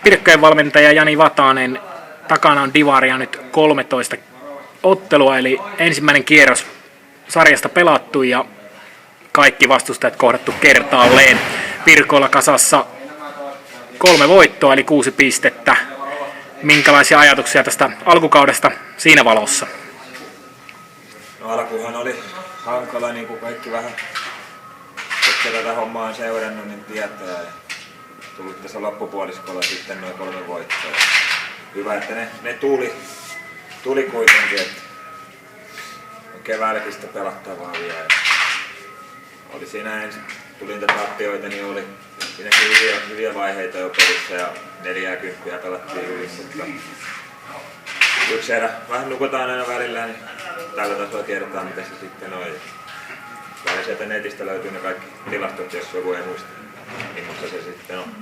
Pirkkojen valmentaja Jani Vatanen, takana on Divaria nyt 13 ottelua, eli ensimmäinen kierros sarjasta pelattu ja kaikki vastustajat kohdattu kertaalleen. Pirkoilla kasassa 3 voittoa, eli 6 pistettä. Minkälaisia ajatuksia tästä alkukaudesta siinä valossa? No alkuhan oli hankala, niin kuin kaikki vähän, jotka tätä hommaa on seurannut, niin tietää. Tullut tässä loppupuoliskolla sitten noin 3 voittoa. Hyvä, että ne tuli kuitenkin, että keväälläkin sitä pelattavaa vielä. Oli siinä ensin, tuli niitä tappioita, niin oli siinäkin hyviä vaiheita jo pelissä ja 40 pelattiin hyvissä. Yksi erä, vähän nukutaan aina välillä, niin tällä tasolla tiedetään mitä se sitten on. Vähän sieltä netistä löytyy ne kaikki tilastot, jos joku ei muista, millaista se sitten on.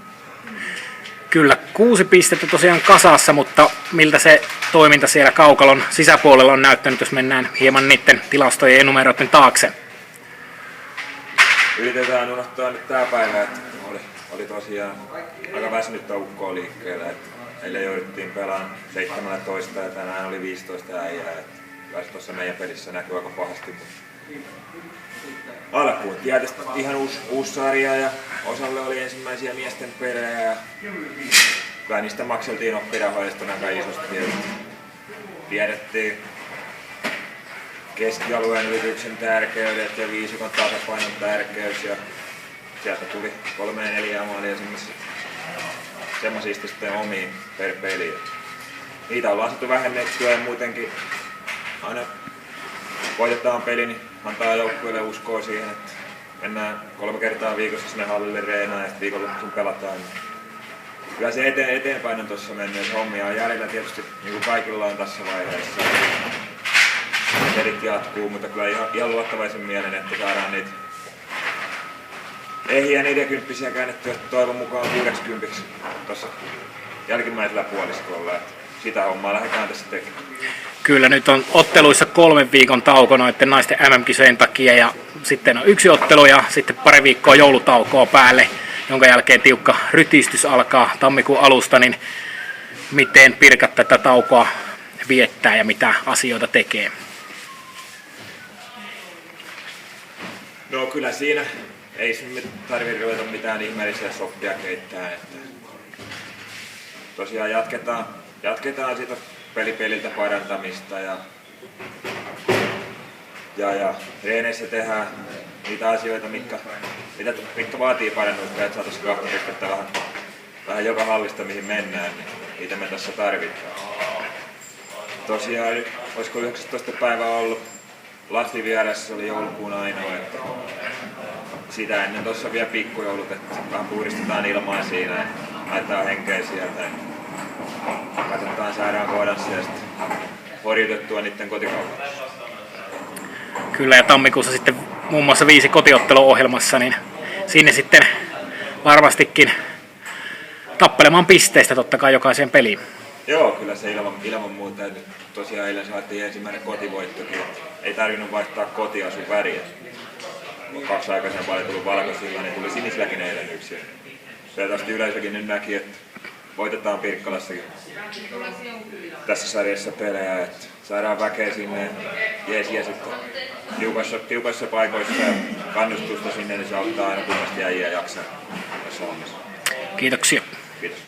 Kyllä, 6 pistettä tosiaan kasassa, mutta miltä se toiminta siellä Kaukalon sisäpuolella on näyttänyt, jos mennään hieman niiden tilastojen ja numeroiden taakse? Yritetään unohtaa nyt tää päivä, että oli tosiaan aika väsynyttä ukkoa liikkeellä. Eilen jouduttiin pelaamaan 17 ja tänään oli 15 äijää. Kyllä se tuossa meidän pelissä näkyy aika pahasti. Alkuun tietysti ihan uusi sarja ja osalle oli ensimmäisiä miesten pelejä. Ja kyllä niistä makseltiin oppirahoista aika isosti. Tiedettiin keskialueen yrityksen tärkeydet ja viisikon tasapainon tärkeys. Ja sieltä tuli 3-4 maalia ja semmoisista sitten omiin per peli. Niitä ollaan saatu vähennettyä ja muutenkin aina voitetaan peli, niin antaa joukkueelle uskoa siihen, että mennään 3 kertaa viikossa sinne hallille reenaan ja sitten viikonloppuun pelataan. Kyllä se eteenpäin on tuossa mennyt, se hommia on jäljellä tietysti niin kuin kaikilla on tässä vaiheessa. Pelit jatkuu, mutta kyllä ihan luottavaisen mielen, että saadaan niitä ehjiä 40 käännettyä toivon mukaan 60 tuossa jälkimmäisellä puoliskolla. Sitä hommaa lähdetään tässä tekemään. Kyllä, nyt on otteluissa 3 viikon tauko noiden naisten MM-kisojen takia ja sitten on 1 ottelu ja sitten 2 viikkoa joulutaukoa päälle, jonka jälkeen tiukka rytistys alkaa tammikuun alusta, niin miten Pirkat tätä taukoa viettää ja mitä asioita tekee? No kyllä siinä ei sun tarvitse ruveta mitään ihmeellisiä soppia keittää. Että tosiaan jatketaan sitä peliltä parantamista ja treeneissä tehdään niitä asioita, mitkä vaatii parannusta, että saataisiin 2 pistettä vähän joka hallista mihin mennään, niin niitä me tässä tarvitaan. Tosiaan, olisiko 19. päivä ollut Lahti vieressä, oli joulukuun ainoa, että sitä ennen tuossa vielä pikkujoulut, että vähän puhdistetaan ilmaa siinä ja laitetaan henkeä sieltä. Katsotaan, saadaan kohdassa ja sitten horjutettua niiden kotikaupunissa. Kyllä, ja tammikuussa sitten muun muassa 5 kotiotteluohjelmassa, niin sinne sitten varmastikin tappelemaan pisteistä totta kai jokaiseen peliin. Joo, kyllä se ilman muuta. Tosiaan eilen saatiin ensimmäinen kotivoittokin. Ei tarvinnut vaihtaa kotiasun väriä. 2 aikaisempaa oli tullut valkoisilla, niin tuli sinisilläkin eilen 1. Toivottavasti yleisökin nyt näki, että voitetaan Pirkkalassakin tässä sarjassa pelejä, että saadaan väkeä sinne jeesiä sitten tiukassa paikoissa ja kannustusta sinne, niin se auttaa aina kummasti äijää jaksaa tässä hommassa. Kiitoksia. Kiitos.